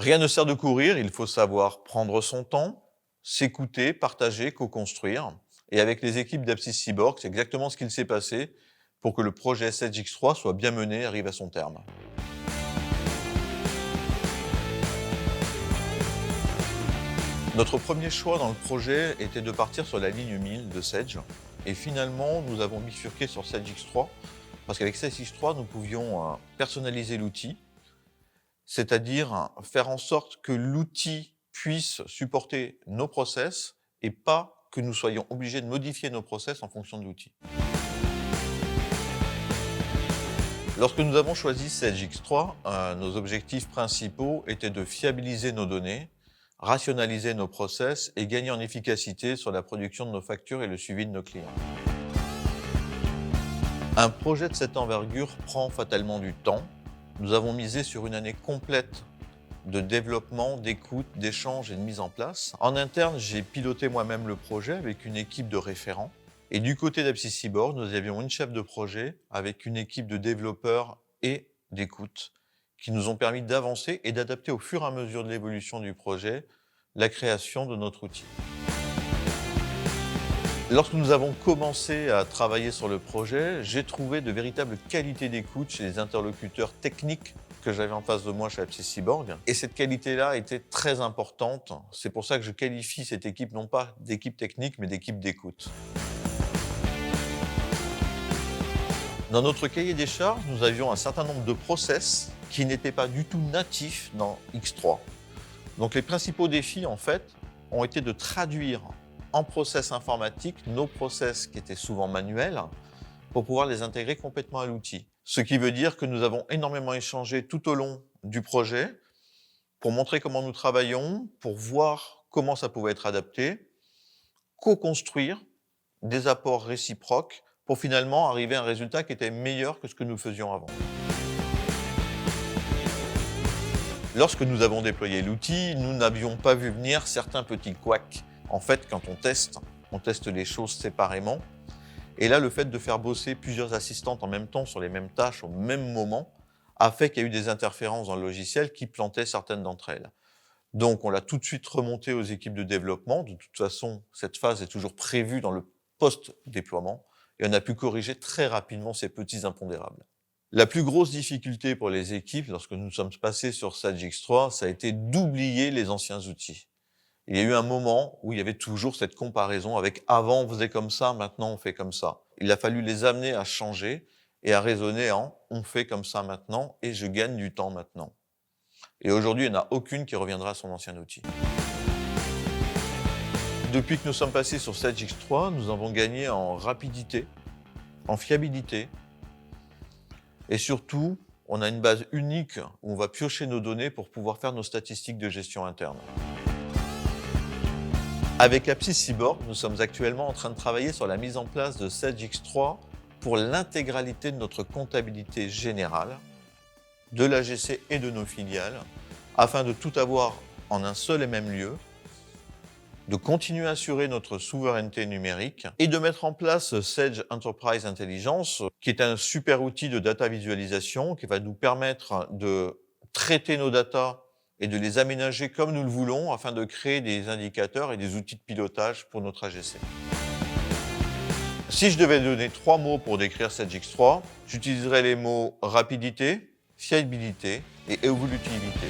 Rien ne sert de courir, il faut savoir prendre son temps, s'écouter, partager, co-construire. Et avec les équipes d'Apsys Cyborg, c'est exactement ce qu'il s'est passé pour que le projet Sedge-X3 soit bien mené et arrive à son terme. Notre premier choix dans le projet était de partir sur la ligne 1000 de Sedge. Et finalement, nous avons bifurqué sur Sedge-X3 parce qu'avec Sedge-X3, nous pouvions personnaliser l'outil, c'est-à-dire faire en sorte que l'outil puisse supporter nos process et pas que nous soyons obligés de modifier nos process en fonction de l'outil. Lorsque nous avons choisi Sedge-X3, nos objectifs principaux étaient de fiabiliser nos données, rationaliser nos process et gagner en efficacité sur la production de nos factures et le suivi de nos clients. Un projet de cette envergure prend fatalement du temps. Nous avons misé sur une année complète de développement, d'écoute, d'échange et de mise en place. En interne, j'ai piloté moi-même le projet avec une équipe de référents. Et du côté d'Apsys Cyborg, nous avions une chef de projet avec une équipe de développeurs et d'écoute qui nous ont permis d'avancer et d'adapter au fur et à mesure de l'évolution du projet la création de notre outil. Lorsque nous avons commencé à travailler sur le projet, j'ai trouvé de véritables qualités d'écoute chez les interlocuteurs techniques que j'avais en face de moi chez Apsys Cyborg. Et cette qualité-là était très importante. C'est pour ça que je qualifie cette équipe non pas d'équipe technique, mais d'équipe d'écoute. Dans notre cahier des charges, nous avions un certain nombre de process qui n'étaient pas du tout natifs dans X3. Donc les principaux défis, en fait, ont été de traduire en process informatique nos process qui étaient souvent manuels pour pouvoir les intégrer complètement à l'outil. Ce qui veut dire que nous avons énormément échangé tout au long du projet pour montrer comment nous travaillons, pour voir comment ça pouvait être adapté, co-construire des apports réciproques pour finalement arriver à un résultat qui était meilleur que ce que nous faisions avant. Lorsque nous avons déployé l'outil, nous n'avions pas vu venir certains petits couacs. En fait, quand on teste les choses séparément. Et là, le fait de faire bosser plusieurs assistantes en même temps sur les mêmes tâches au même moment a fait qu'il y a eu des interférences dans le logiciel qui plantaient certaines d'entre elles. Donc, on l'a tout de suite remonté aux équipes de développement. De toute façon, cette phase est toujours prévue dans le post-déploiement et on a pu corriger très rapidement ces petits impondérables. La plus grosse difficulté pour les équipes, lorsque nous sommes passés sur Sedge-X3, ça a été d'oublier les anciens outils. Il y a eu un moment où il y avait toujours cette comparaison avec avant on faisait comme ça, maintenant on fait comme ça. Il a fallu les amener à changer et à raisonner en on fait comme ça maintenant et je gagne du temps maintenant. Et aujourd'hui, il n'y en a aucune qui reviendra à son ancien outil. Depuis que nous sommes passés sur Sedge-X3, nous avons gagné en rapidité, en fiabilité et surtout, on a une base unique où on va piocher nos données pour pouvoir faire nos statistiques de gestion interne. Avec Apsys Cyborg, nous sommes actuellement en train de travailler sur la mise en place de Sedge-X3 pour l'intégralité de notre comptabilité générale, de l'AGC et de nos filiales, afin de tout avoir en un seul et même lieu, de continuer à assurer notre souveraineté numérique et de mettre en place Sedge Enterprise Intelligence, qui est un super outil de data visualisation qui va nous permettre de traiter nos datas et de les aménager comme nous le voulons afin de créer des indicateurs et des outils de pilotage pour notre AGC. Si je devais donner 3 mots pour décrire Sedge-X3, j'utiliserais les mots rapidité, fiabilité et évolutivité.